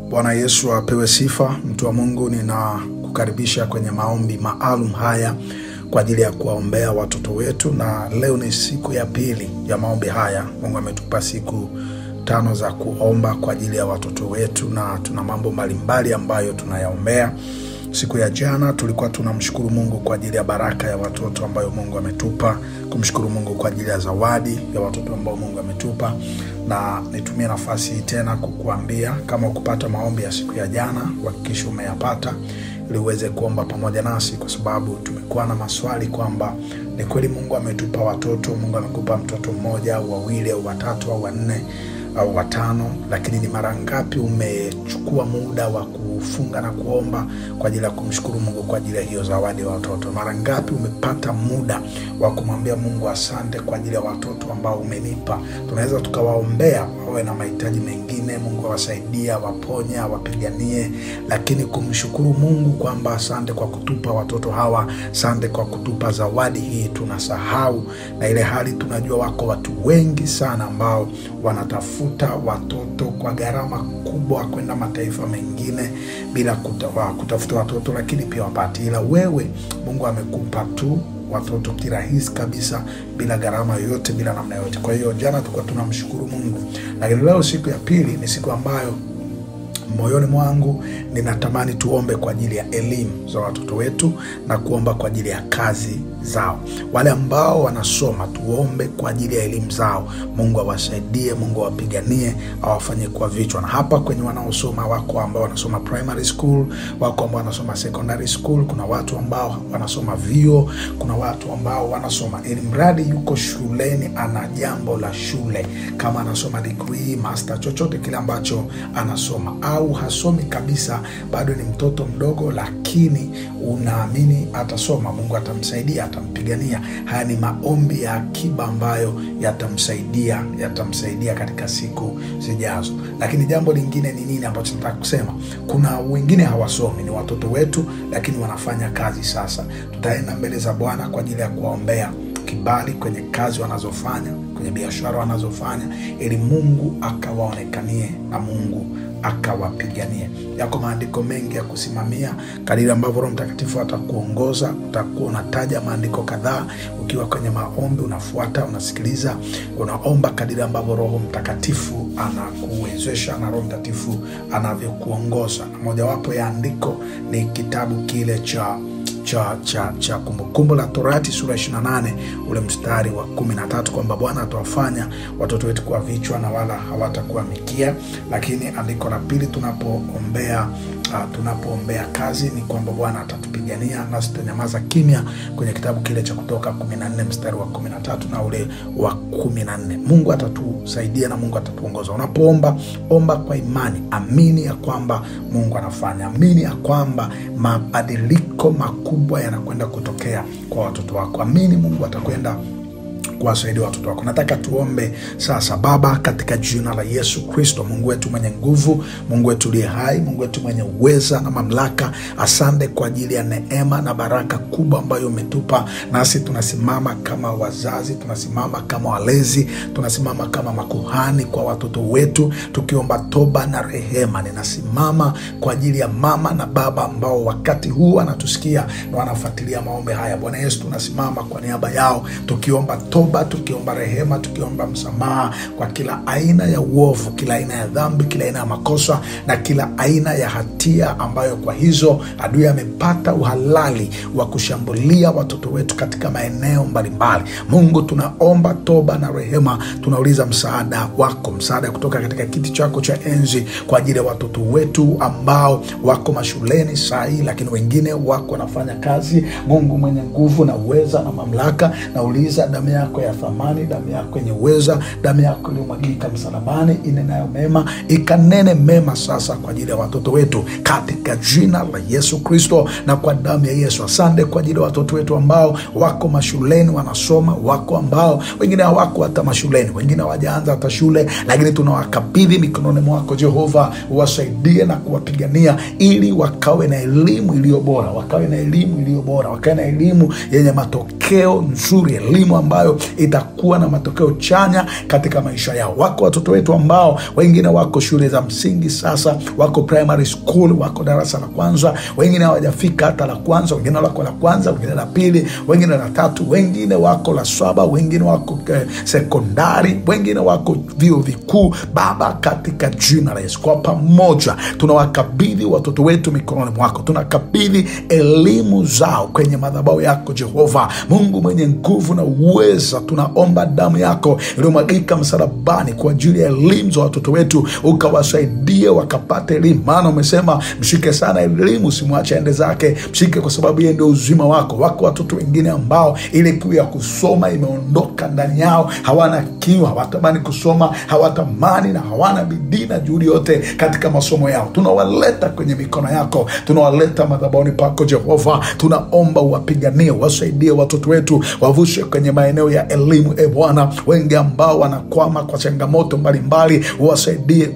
Bwana Yesu apewe sifa. Mtu wa Mungu, ninakukaribisha kwenye maombi maalum haya kwa ajili ya kuwaombea watoto wetu, na leo ni siku ya pili ya maombi haya. Mungu ametupa siku 5 za kuomba kwa ajili ya watoto wetu, na tuna mambo mbalimbali ambayo tunayaombea. Siku ya jana tulikuwa tunamshukuru Mungu kwa ajili ya baraka ya watoto ambayo Mungu ametupa, kumshukuru Mungu kwa ajili ya zawadi ya watoto ambao Mungu ametupa. Na nitumie nafasi hii tena kukuambia, kama ukupata maombi ya siku ya jana, hakikisha umeyapata ili uweze kuomba pamoja nasi, kwa sababu tumekuwa na maswali kwamba ni kweli Mungu ametupa watoto, Mungu amekupa mtoto mmoja au wawili au watatu au wanne au watano, lakini ni mara ngapi umechukua muda wa kufunga na kuomba kwa ajili ya kumshukuru Mungu kwa ajili ya hiyo zawadi ya watoto? Mara ngapi umepata muda wa kumwambia Mungu asante kwa ajili ya watoto ambao umenipa? Tunaweza tukawaombea wawe na mahitaji mengine, Mungu awasaidia, waponya, wapiganie, lakini kumshukuru Mungu kwamba asante kwa kutupa watoto hawa, asante kwa kutupa zawadi hii, tunasahau. Na ile hali tunajua wako watu wengi sana ambao wanatafuta watoto kwa gharama kubwa kwenda mataifa mengine bila kutafuta watoto, lakini pia wapati. Ila wewe Mungu amekupa tu watoto kirahisi kabisa, bila gharama yoyote, bila namna yoyote. Kwa hiyo jana tulikuwa tunamshukuru Mungu, lakini leo siku ya pili ni siku ambayo moyoni mwangu ninatamani tuombe kwa ajili ya elimu za watoto wetu na kuomba kwa ajili ya kazi zao. Wale ambao wanasoma, tuombe kwa ajili ya elimu zao. Mungu awasaidie, Mungu awapiganie, awafanye kwa vichwa. Na hapa kwenye wanaosoma, wako ambao wanasoma primary school, wako ambao wanasoma secondary school, kuna watu ambao wanasoma vyuo, kuna watu ambao wanasoma mradi yuko shuleni, ana jambo la shule, kama anasoma degree, master, chochote kile ambacho anasoma, au hasomi kabisa, bado ni mtoto mdogo, lakini unaamini atasoma, Mungu atamsaidia, atampigania. Haya ni maombi ya akiba ambayo yatamsaidia katika siku zijazo. Lakini jambo lingine ni nini ambacho nataka kusema? Kuna wengine hawasomi, ni watoto wetu, lakini wanafanya kazi. Sasa tutaenda mbele za Bwana kwa ajili ya kuwaombea kibali kwenye kazi wanazofanya, kwenye biashara wanazofanya, ili Mungu akawaonekanie na Mungu akawapiganie. Yako maandiko mengi ya kusimamia kadiri ambavyo Roho Mtakatifu atakuongoza. Utakuwa unataja maandiko kadhaa ukiwa kwenye maombi, unafuata, unasikiliza, unaomba kadiri ambavyo Roho Mtakatifu anakuwezesha na Roho Mtakatifu anavyokuongoza. Na mojawapo ya andiko ni kitabu kile cha Kumbukumbu la Torati sura 28 ule mstari wa 13, kwamba Bwana atawafanya watoto wetu kuwa vichwa na wala hawatakuwa mikia. Lakini andiko la pili tunapoombea kazi ni kwamba Bwana atatupigania na sitanyamaza kimya, kwenye kitabu kile cha Kutoka 14 mstari wa 13 na ule wa 14. Mungu atatusaidia na Mungu atatuongoza. Unapoomba, omba kwa imani, amini ya kwamba Mungu anafanya, amini ya kwamba mabadiliko makubwa yanakwenda kutokea kwa watoto wako, amini Mungu atakwenda kuwasaidia watoto wako. Nataka tuombe sasa. Baba, katika jina la Yesu Kristo, Mungu wetu mwenye nguvu, Mungu wetu aliye hai, Mungu wetu mwenye uweza na mamlaka, asante kwa ajili ya neema na baraka kubwa ambayo umetupa. Nasi tunasimama kama wazazi, tunasimama kama walezi, tunasimama kama makuhani kwa watoto wetu, tukiomba toba na rehema. Ninasimama kwa ajili ya mama na baba ambao wakati huu wanatusikia na wanafuatilia maombi haya. Bwana Yesu, tunasimama kwa niaba yao, tukiomba toba, tukiomba rehema, tukiomba msamaha kwa kila aina ya uovu, kila aina ya dhambi, kila aina ya makosa na kila aina ya hatia ambayo kwa hizo adui amepata uhalali wa kushambulia watoto wetu katika maeneo mbalimbali. Mungu, tunaomba toba na rehema, tunauliza msaada wako, msaada kutoka katika kiti chako cha enzi kwa ajili ya watoto wetu ambao wako mashuleni sahi, lakini wengine wako wanafanya kazi. Mungu mwenye nguvu na uweza na mamlaka, nauliza damu yako ya thamani, damu yako yenye uweza, damu yako iliyomwagika msalabani inenayo mema, ikanene mema sasa kwa ajili ya watoto wetu katika jina la Yesu Kristo na kwa damu ya Yesu. Asante kwa ajili ya watoto wetu ambao wako mashuleni wanasoma, wako ambao wengine hawako hata mashuleni, wengine hawajaanza hata shule, lakini tunawakabidhi mikononi mwako Jehova, uwasaidie na kuwapigania ili wakawe na elimu iliyo bora, wakawe na elimu yenye matokeo matokeo nzuri, elimu ambayo itakuwa na matokeo chanya katika maisha yao. Wako watoto wetu ambao wengine wako shule za msingi sasa, wako primary school, wako darasa la kwanza, wengine hawajafika hata la kwanza, wengine wako la kwanza, wengine la pili, wengine la tatu, wengine wako la saba, wengine wako sekondari, wengine wako vyuo vikuu. Baba, katika jina la Yesu, kwa pamoja tunawakabidhi watoto wetu mikononi mwako. Tunakabidhi elimu zao kwenye madhabahu yako Jehova Mungu mwenye nguvu na uweza. Tunaomba damu yako iliyomwagika msalabani kwa ajili ya elimu za watoto wetu, ukawasaidie wakapate elimu, maana umesema mshike sana elimu, usimwache ende zake. Mshike kwa sababu yeye ndio uzima wako. Wako watoto wengine ambao ile kiu ya kusoma imeondoka ndani yao, hawana kiu, hawatamani kusoma, hawatamani na hawana bidii na juhudi yote katika masomo yao. Tunawaleta kwenye mikono yako, tunawaleta madhabahuni pako Jehova. Tunaomba uwapiganie, wasaidie watoto wetu, wavushe kwenye maeneo ya elimu. Bwana, wengi ambao wanakwama kwa changamoto mbalimbali, uwasaidie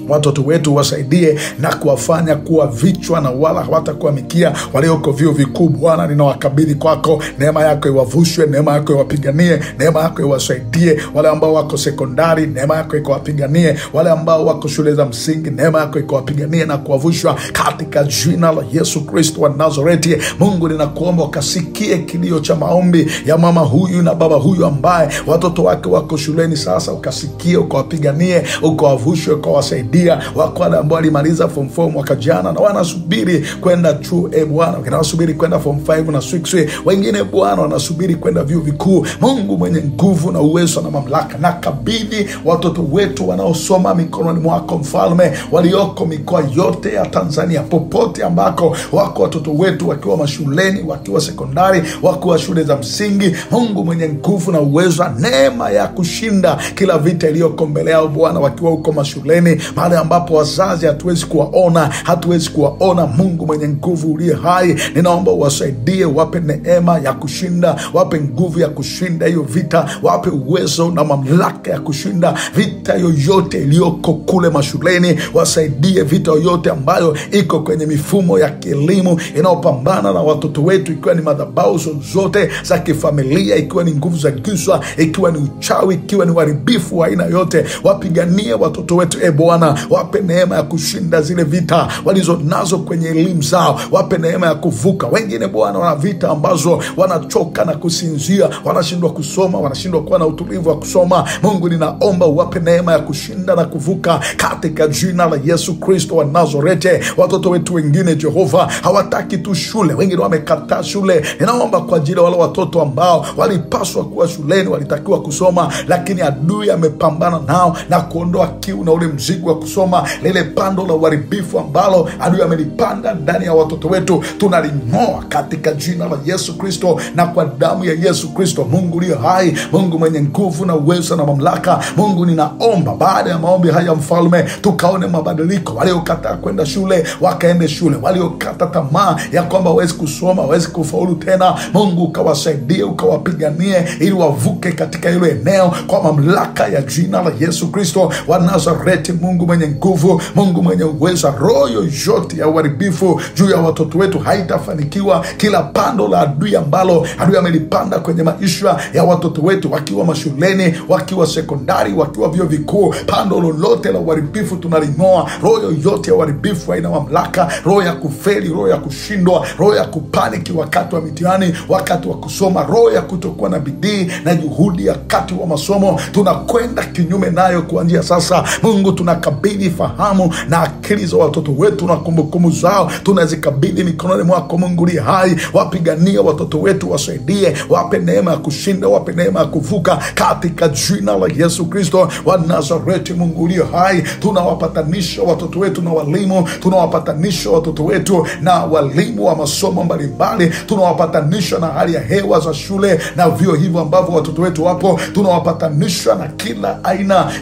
watoto wetu, wasaidie na kuwafanya kuwa vichwa na wala hawatakuwa mikia walioko vyuo vikuu. Bwana, ninawakabidhi kwako. Neema yako iwavushwe, neema yako iwapiganie, neema yako iwasaidie. Wale ambao wako sekondari, neema yako ikawapiganie. Wale ambao wako shule za msingi, neema yako ikawapiganie na kuwavushwa katika jina la Yesu Kristo wa Nazareti. Mungu, ninakuomba ukasikie kilio cha maombi ya mama huyu na baba huyu ambaye watoto wake wako shuleni sasa. Ukasikie, ukawapiganie, ukawavushwe, ukawasaidie. Wako wale ambao walimaliza form 4 mwaka jana na wanasubiri kwenda chuo. Bwana, wengine wanasubiri kwenda form 5 na 6, wengine Bwana wanasubiri kwenda vyuo vikuu. Mungu mwenye nguvu na uwezo na mamlaka, nakabidhi watoto wetu wanaosoma mikononi mwako Mfalme, walioko mikoa yote ya Tanzania, popote ambako wako watoto wetu, wakiwa mashuleni, wakiwa sekondari, wakiwa shule za msingi. Mungu mwenye nguvu na uwezo, neema ya kushinda kila vita iliyoko mbele yao Bwana, wakiwa huko mashuleni, mahali ambapo wazazi hatuwezi kuwaona. Mungu mwenye nguvu uliye hai, ninaomba uwasaidie, wape neema ya kushinda, wape nguvu ya kushinda hiyo vita, wape uwezo na mamlaka ya kushinda vita yoyote iliyoko kule mashuleni. Wasaidie vita yoyote ambayo iko kwenye mifumo ya kielimu inayopambana na watoto wetu, ikiwa ni madhabahu zote za kifamilia, ikiwa ni nguvu za giza, ikiwa ni uchawi, ikiwa ni uharibifu wa aina yote. Wapiganie watoto wetu Bwana, wape neema ya kushinda zile vita walizo nazo kwenye elimu zao, wape neema ya kuvuka. Wengine Bwana wana vita ambazo wanachoka na kusinzia, wanashindwa kusoma, wanashindwa kuwa na utulivu wa kusoma. Mungu, ninaomba uwape neema ya kushinda na kuvuka katika jina la Yesu Kristo wa Nazareti. Watoto wetu wengine Jehova hawataki tu shule, wengine wamekataa shule. Ninaomba kwa ajili ya wale watoto ambao walipaswa kuwa shuleni, walitakiwa kusoma, lakini adui amepambana nao na kuondoa kiu na ule mzigo wa kusoma. Lile pando la uharibifu ambalo adui amelipanda ndani ya watoto wetu, tunaling'oa katika jina la Yesu Kristo na kwa damu ya Yesu Kristo. Mungu uliye hai, Mungu mwenye nguvu na uwezo na mamlaka, Mungu, ninaomba baada ya maombi haya Mfalme, tukaone mabadiliko. Waliokataa kwenda shule wakaende shule, waliokata tamaa ya kwamba hawezi kusoma, hawezi kufaulu tena, Mungu ukawasaidie, ukawapiganie ili wavuke katika hilo eneo kwa mamlaka ya jina la Yesu Kristo wa Nazareti. Mungu mwenye nguvu, Mungu mwenye uwezo, roho yoyote ya uharibifu juu ya watoto wetu haitafanikiwa. Kila pando la adui ambalo adui amelipanda kwenye maisha ya watoto wetu, wakiwa mashuleni, wakiwa sekondari, wakiwa vyuo vikuu, pando lolote la uharibifu tunaling'oa. Roho yoyote ya uharibifu haina mamlaka, roho ya kufeli, roho ya kushindwa, roho ya kupaniki wakati wa mitihani, wakati wa kusoma, roho ya kutokuwa na bidii na juhudi wakati wa masomo, tunakwenda kinyume nayo kuanzia sasa. Mungu, tunakabidhi fahamu na akili za watoto wetu na kumbukumbu zao, tunazikabidhi mikononi mwako. Mungu uliye hai, wapigania watoto wetu, wasaidie, wape neema ya kushinda, wape neema ya kuvuka katika jina la Yesu Kristo wa Nazareti. Mungu uliye hai, tunawapatanisha watoto wetu na walimu, tunawapatanisha watoto wetu na walimu wa masomo mbalimbali, tunawapatanisha na hali ya hewa za shule na vyuo hivyo ambavyo watoto wetu wapo, tunawapatanisha na kila aina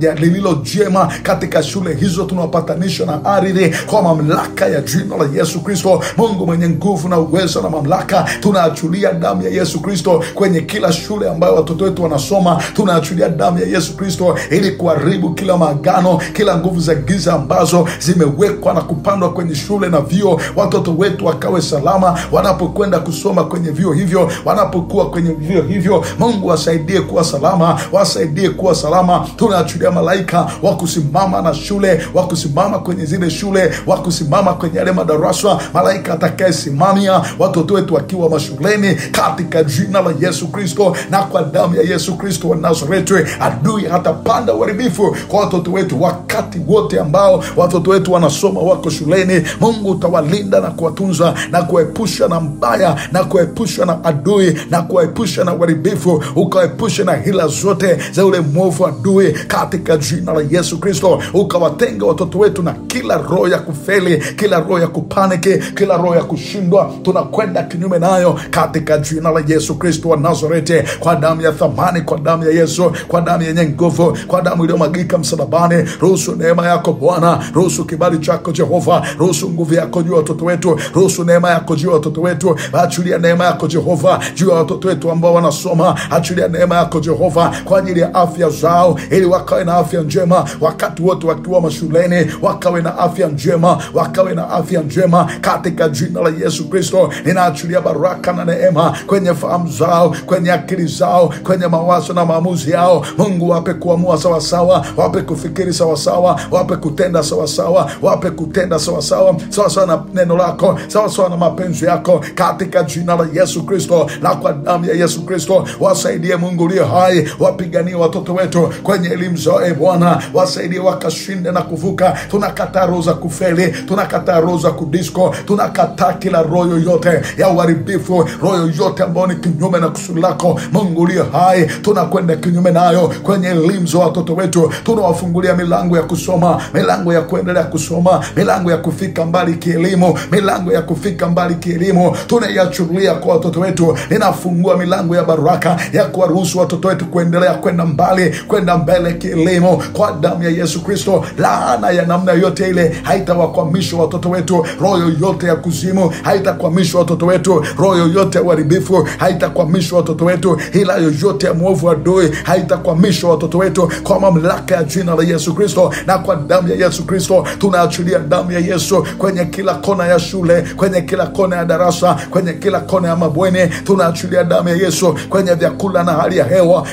ya lililo jema njema katika shule hizo, tunawapatanisha na ardhi kwa mamlaka ya jina la Yesu Kristo. Mungu mwenye nguvu na uwezo na mamlaka, tunaachilia damu ya Yesu Kristo kwenye kila shule ambayo watoto wetu wanasoma. Tunaachilia damu ya Yesu Kristo ili kuharibu kila maagano, kila nguvu za giza ambazo zimewekwa na kupandwa kwenye shule na vyuo. Watoto wetu wakawe salama wanapokwenda kusoma kwenye vyuo hivyo, wanapokuwa kwenye vyuo hivyo. Mungu wasaidie kuwa salama, wasaidie kuwa salama. Tunaachilia malaika wa kusimama na shule, wa kusimama kwenye zile shule, wa kusimama kwenye yale madarasa, malaika atakayesimamia watoto wetu wakiwa mashuleni katika jina la Yesu Kristo. Na kwa damu ya Yesu Kristo wa Nazareti, adui hatapanda uharibifu kwa watoto wetu wakati wote ambao watoto wetu wanasoma, wako shuleni. Mungu utawalinda na kuwatunza na kuepusha na mbaya, na kuepusha na adui, na kuepusha na uharibifu, ukaepusha na hila zote za ule mwovu adui katika jina la Yesu Kristo. Ukawatenga watoto wetu na kila roho ya kufeli, kila roho ya kupaniki, kila roho ya kushindwa. Tunakwenda kinyume nayo katika jina la Yesu Kristo wa Nazareti. Kwa damu ya thamani, kwa damu ya Yesu, kwa damu yenye nguvu, kwa damu iliyomwagika msalabani, ruhusu neema yako Bwana, ruhusu kibali chako Jehova, ruhusu nguvu yako juu ya watoto wetu, ruhusu neema yako juu ya watoto wetu. Achilia neema yako Jehova juu ya watoto wetu ambao wanasoma. Achilia neema yako Jehova kwa ajili ya afya zao, ili wakawe na afya njema wakati wote wakiwa mashuleni, wakawe na afya njema, wakawe na afya njema katika jina la Yesu Kristo. Ninaachilia baraka na neema kwenye fahamu zao, kwenye akili zao, kwenye mawazo na maamuzi yao. Mungu wape kuamua sawa sawa, wape kufikiri sawa sawa, wape kutenda sawa sawa, wape kutenda sawa sawa, sawa sawa na neno lako, sawa sawa na mapenzi yako katika jina la Yesu Kristo. Na kwa damu ya Yesu Kristo wasaidie Mungu uliye hai, wapiganie watoto wetu kwenye elimu zao. Bwana, wasaidie wakashinde na kuvuka. Tunakataa roho za kufeli, tunakataa roho za kudisko, tunakataa kila roho yoyote ya uharibifu, roho yoyote ambayo ni kinyume na kusudi lako. Mungu uliye hai, tunakwenda kinyume nayo kwenye elimu za watoto wetu. Tunawafungulia milango ya kusoma, milango ya kuendelea kusoma, milango ya kufika mbali kielimu, milango ya kufika mbali kielimu tunaiachilia kwa watoto wetu. Ninafungua milango ya baraka ya kuwaruhusu watoto wetu kuendelea kwenda mbali, kwenda mbele kielimu kwa damu ya Yesu Kristo. Laana ya namna yote ile haitawakwamisha watoto wetu. Roho yoyote ya kuzimu haitakwamisha watoto wetu. Roho yoyote ya uharibifu haitakwamisha watoto wetu. Hila yoyote ya mwovu adui haitakwamisha watoto wetu kwa mamlaka ya jina la Yesu Kristo. Na kwa damu ya Yesu Kristo tunaachilia damu ya Yesu kwenye kila kona ya shule, kwenye kila kona ya darasa, kwenye kila kona ya mabweni. Tunaachilia damu ya Yesu kwenye vyakula na hali ya hewa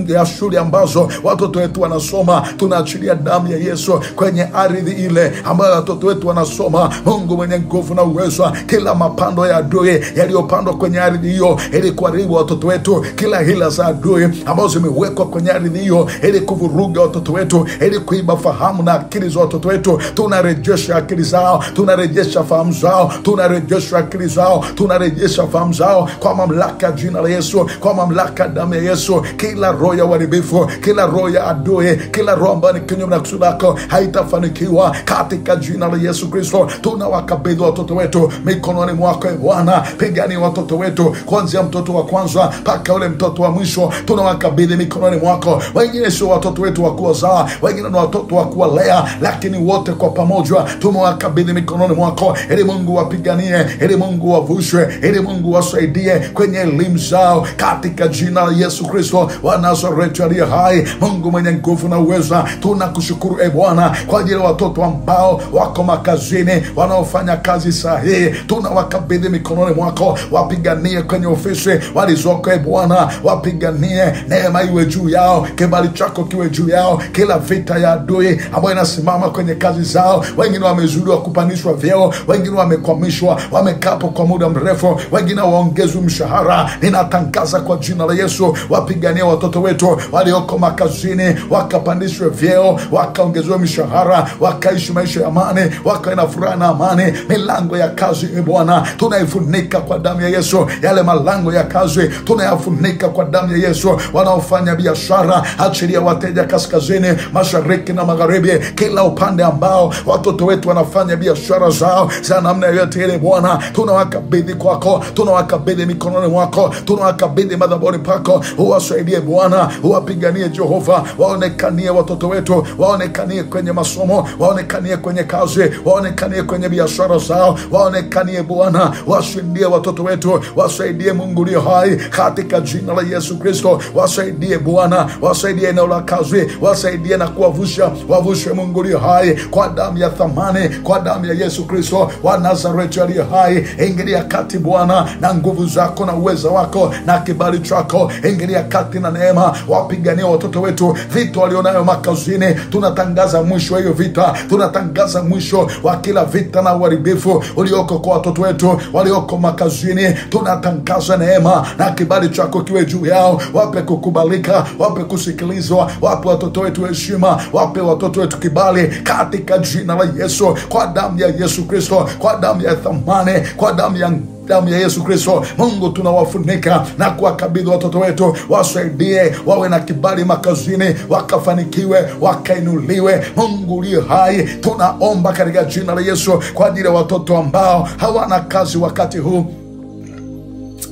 ya shule ambazo watoto wetu wanasoma. Tunaachilia damu ya Yesu kwenye ardhi ile ambayo watoto wetu wanasoma. Mungu mwenye nguvu na uwezo, kila mapando ya adui yaliyopandwa kwenye ardhi hiyo ili kuharibu watoto wetu, kila hila za adui ambazo zimewekwa kwenye ardhi hiyo ili kuvuruga watoto wetu, ili kuiba fahamu na akili za watoto wetu, tunarejesha akili zao, tunarejesha fahamu zao, tunarejesha akili zao, tunarejesha fahamu zao kwa mamlaka ya jina la Yesu, kwa mamlaka ya damu ya Yesu. Kila roho ya uharibifu, kila roho ya adui, kila roho ambayo ni kinyume na kusudi lako haitafanikiwa katika jina la Yesu Kristo. Tunawakabidhi watoto wetu mikononi mwako Bwana. Pigania watoto wetu kuanzia mtoto wa kwanza mpaka ule mtoto wa mwisho, tunawakabidhi mikononi mwako. Wengine sio watoto wetu wa kuwazaa, wengine ni watoto wa kuwalea, lakini wote kwa pamoja tumewakabidhi mikononi mwako, ili Mungu wapiganie, ili Mungu wavushwe, ili Mungu wasaidie kwenye elimu zao katika jina la Yesu Kristo wa Nazareti aliye hai. Mungu mwenye nguvu na uweza, tunakushukuru Bwana kwa ajili ya watoto ambao wako makazini, wanaofanya kazi sahihi. Tunawakabidhi mikononi mwako, wapiganie kwenye ofisi walizoko Bwana, wapiganie, neema iwe juu yao, kibali chako kiwe juu yao. Kila vita ya adui ambayo inasimama kwenye kazi zao, wengine wamezuiliwa kupandishwa vyeo, wengine wamekwamishwa, wamekapo kwa muda mrefu, wengine waongezwe mshahara. Ninatangaza kwa jina la Yesu, wapiganie watoto wetu walioko makazini, wakapandishwe vyeo, wakaongezwe mshahara, wakaishi maisha ya amani, wakae na furaha na amani. Milango ya kazi Bwana tunaifunika kwa damu ya Yesu. Yale malango ya kazi tunayafunika kwa damu ya Yesu. Wanaofanya biashara, achilia wateja kaskazini, mashariki na magharibi, kila upande ambao watoto wetu wanafanya biashara zao za namna yote ile Bwana, tunawakabidhi kwako, tunawakabidhi mikononi mwako, tunawakabidhi madhabahuni pako. Uwasaidie Bwana, uwapiganie Jehova, waonekanie watoto wetu wetu waonekanie kwenye masomo, waonekanie kwenye kazi, waonekanie kwenye biashara zao, waonekanie Bwana, washindie watoto wetu, wasaidie Mungu ulio hai katika jina la Yesu Kristo. Wasaidie Bwana, wasaidie eneo la kazi, wasaidie na kuwavusha, wavushe Mungu ulio hai kwa damu ya thamani, kwa damu ya Yesu Kristo wa Nazareti aliye hai. Ingilia kati Bwana na nguvu zako na uwezo wako na kibali chako, ingilia kati na neema, wapigania watoto wetu vita walionayo makazini. Tunatangaza mwisho wa hiyo vita, tunatangaza mwisho wa kila vita na uharibifu ulioko kwa watoto wetu walioko makazini. Tunatangaza neema na kibali chako kiwe juu yao, wape kukubalika, wape kusikilizwa, wape watoto wetu heshima, wape watoto wetu kibali katika jina la Yesu, kwa damu ya Yesu Kristo, kwa damu ya thamani, kwa damu ya Yesu Kristo. Mungu, tunawafunika na kuwakabidhi watoto wetu, wasaidie wawe na kibali makazini, wakafanikiwe, wakainuliwe. Mungu uliye hai, tunaomba katika jina la Yesu kwa ajili ya watoto ambao hawana kazi wakati huu.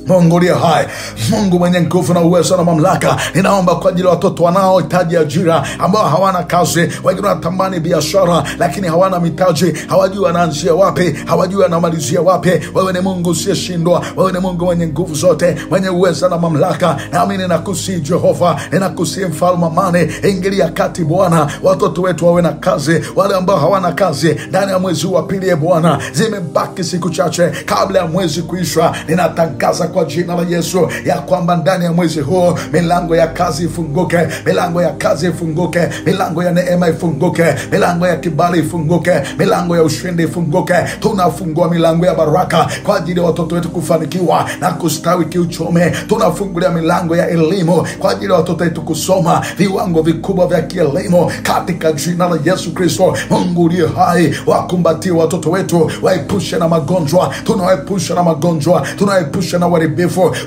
Mungu uliye hai, Mungu mwenye nguvu na uwezo na mamlaka, ninaomba kwa ajili ya watoto wanaohitaji ajira, ambao hawana kazi, wengine wanatamani biashara lakini hawana mitaji, hawajui wanaanzia wapi, hawajui wanamalizia wapi. Wewe ni Mungu usiyeshindwa, wewe ni Mungu mwenye nguvu zote, mwenye uwezo na mamlaka. Nami ninakusihi Jehova, ninakusihi Mfalme amani, ingilia kati Bwana, watoto wetu wawe na kazi. Wale ambao hawana kazi ndani ya mwezi wa pili, Bwana, zimebaki siku chache kabla ya mwezi kuisha, ninatangaza kwa jina la Yesu ya kwamba ndani ya mwezi huu milango ya kazi ifunguke, milango ya kazi ifunguke, milango ya neema ifunguke, milango ya kibali ifunguke, milango ya ushindi ifunguke. Tunafungua milango ya baraka kwa ajili ya watoto wetu kufanikiwa na kustawi kiuchumi. Tunafungulia milango ya elimu kwa ajili ya watoto wetu kusoma viwango vikubwa vya kielimu katika jina la Yesu Kristo. Mungu uliye hai, wakumbatie watoto wetu, waepushe na magonjwa, tunawaepusha na magonjwa, tunawaepusha na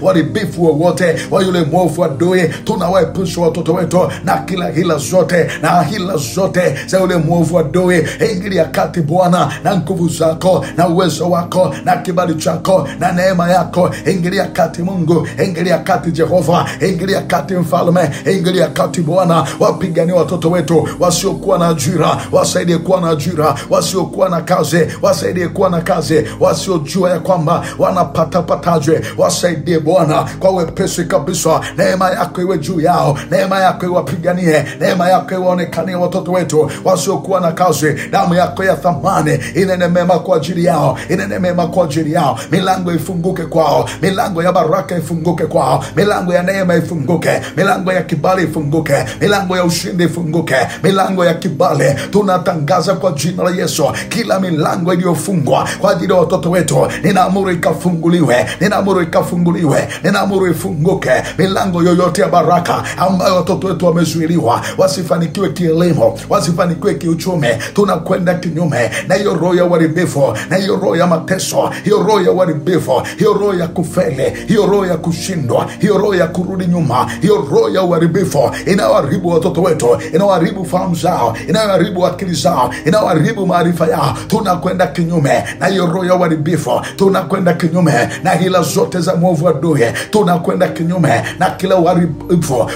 waribifu wowote wa yule mwovu adui. Tunawaepusha watoto wetu na kila hila zote, na hila zote za yule mwovu adui. Ingilia kati Bwana na nguvu zako na uwezo wako na kibali chako na neema yako. Ingilia kati Mungu, ingilia kati Jehova, ingilia kati Mfalme, ingilia kati Bwana. Wapiganie watoto wetu wasiokuwa na ajira, wasaidie kuwa na ajira, wasiokuwa na kazi, wasaidie kuwa na kazi, wasiojua ya kwamba wanapata pataje, wasaidie Bwana kwa wepesi kabisa. Neema yako iwe juu yao, neema yako iwapiganie, neema yako iwaonekanie watoto wetu wasiokuwa na kazi. Damu yako ya thamani inene mema kwa ajili yao, inene mema kwa ajili yao. Milango ifunguke kwao, milango ya baraka ifunguke kwao, milango ya neema ifunguke, milango ya kibali ifunguke, milango ya ushindi ifunguke, milango ya kibali. Tunatangaza kwa jina la Yesu kila milango iliyofungwa kwa ajili ya watoto wetu, ninaamuru ikafunguliwe, ninaamuru ikafunguliwe, ninaamuru ifunguke. Milango yoyote ya baraka ambayo watoto wetu wamezuiliwa, wasifanikiwe kielimu, wasifanikiwe kiuchumi, tunakwenda kinyume na hiyo roho ya uharibifu, na hiyo roho ya mateso, hiyo roho ya uharibifu, hiyo roho ya kufeli, hiyo roho ya kushindwa, hiyo roho ya kurudi nyuma, hiyo roho ya uharibifu inayoharibu watoto wetu, inayoharibu fahamu zao, inayoharibu akili zao, inayoharibu maarifa yao. Tunakwenda kinyume na hiyo roho ya uharibifu, tunakwenda kinyume na hila zote za mwovu adui, tunakwenda kinyume na kila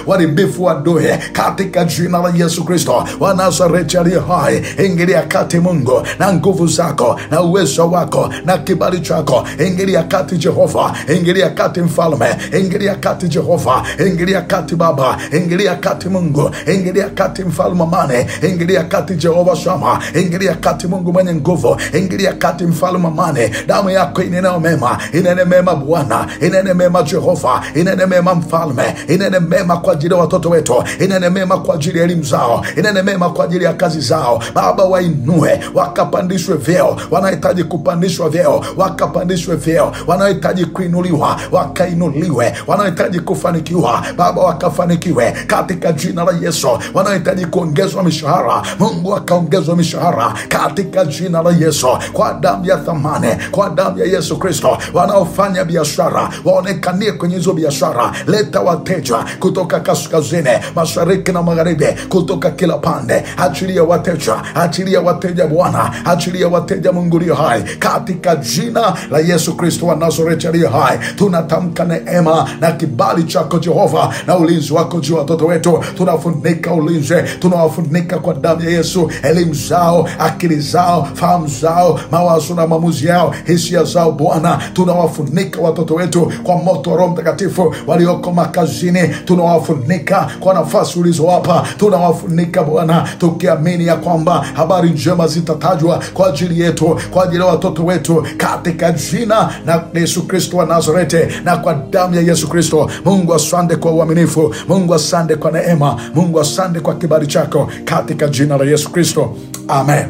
uharibifu wa adui katika jina la Yesu Kristo wa Nazareti aliye hai. Ingilia kati Mungu na nguvu zako na uwezo wako na kibali chako. Ingilia kati Jehova, ingilia kati Mfalme, ingilia kati Jehova, ingilia kati Baba, ingilia kati Mungu, ingilia kati Mfalme amani, ingilia kati Jehova Shama, ingilia kati Mungu mwenye nguvu, ingilia kati Mfalme amani. Damu yako ineneo mema, inene mema Bwana, inene mema Jehova, inene mema Mfalme, inene mema kwa ajili ya watoto wetu, inene mema kwa ajili ya elimu zao, inene mema kwa ajili ya kazi zao. Baba, wainue wakapandishwe vyeo, wanahitaji kupandishwa vyeo wakapandishwe vyeo, wanahitaji kuinuliwa wakainuliwe, wanahitaji kufanikiwa Baba wakafanikiwe katika jina la Yesu. Wanahitaji kuongezwa mishahara, Mungu akaongezwa mishahara katika jina la Yesu, kwa damu ya thamani, kwa damu ya Yesu Kristo. Wanaofanya biashara biashara, waonekanie kwenye hizo biashara. Leta wateja kutoka kaskazini, mashariki na magharibi, kutoka kila pande. Achilia wateja Bwana, achilia wateja Mungu aliye hai, katika jina la Yesu Kristo wa Nazareti aliye hai. Tunatamka neema na kibali chako Jehova, na ulinzi wako juu ya watoto wetu. Tunafunika ulinzi, tunawafunika kwa damu ya Yesu. Elimu zao, akili zao, fahamu zao, mawazo na maamuzi yao, hisia zao Bwana, tunawafunika watoto wetu kwa moto wa Roho Mtakatifu. Walioko makazini, tunawafunika kwa nafasi ulizowapa. Tunawafunika Bwana, tukiamini ya kwamba habari njema zitatajwa kwa ajili yetu, kwa ajili ya watoto wetu, katika jina na Yesu Kristo wa Nazareti, na kwa damu ya Yesu Kristo. Mungu asante kwa uaminifu, Mungu asante kwa neema, Mungu asante kwa kibali chako, katika jina la Yesu Kristo, amen.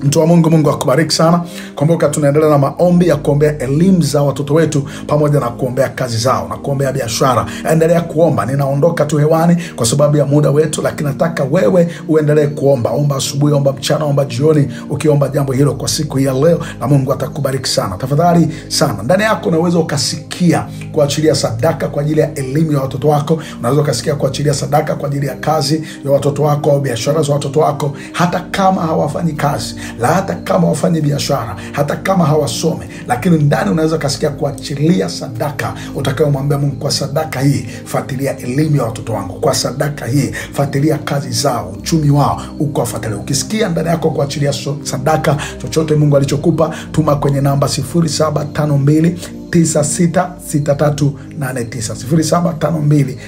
Mtu wa Mungu, Mungu akubariki sana. Kumbuka tunaendelea na maombi ya kuombea elimu za watoto wetu, pamoja na kuombea kazi zao na kuombea biashara. Endelea kuomba. Ninaondoka tu hewani kwa sababu ya muda wetu, lakini nataka wewe uendelee kuomba. Omba asubuhi, omba mchana, omba jioni, ukiomba jambo hilo kwa siku ya leo, na Mungu atakubariki sana. Tafadhali sana, ndani yako unaweza ukasikia kuachilia sadaka kwa ajili ya elimu ya watoto wako. Unaweza ukasikia kuachilia sadaka kwa ajili ya kazi ya watoto wako au biashara za watoto wako, hata kama hawafanyi kazi, hata kama wafanyi biashara, hata kama hawasome, lakini ndani unaweza kasikia kuachilia sadaka utakayomwambia Mungu, kwa sadaka hii fuatilia elimu ya watoto wangu, kwa sadaka hii fuatilia kazi zao, uchumi wao ukafuatilia. Ukisikia ndani yako kuachilia sadaka, chochote Mungu alichokupa, tuma kwenye namba 0752 966389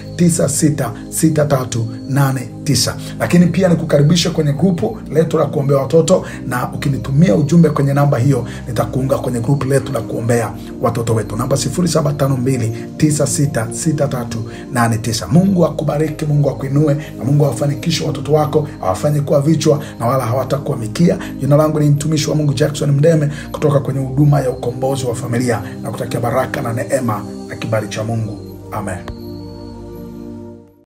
0752966389. Lakini pia nikukaribisha kwenye grupu letu la kuombea watoto, na ukinitumia ujumbe kwenye namba hiyo, nitakuunga kwenye grupu letu la kuombea watoto wetu, namba 0752966389. Mungu akubariki, Mungu akuinue, na Mungu awafanikishe watoto wako, awafanye kuwa vichwa na wala hawatakuwa mikia. Jina langu ni mtumishi wa Mungu Jackson Mdeme, kutoka kwenye huduma ya ukombozi wa familia, na kutakia baraka na neema na kibali cha Mungu. Amen.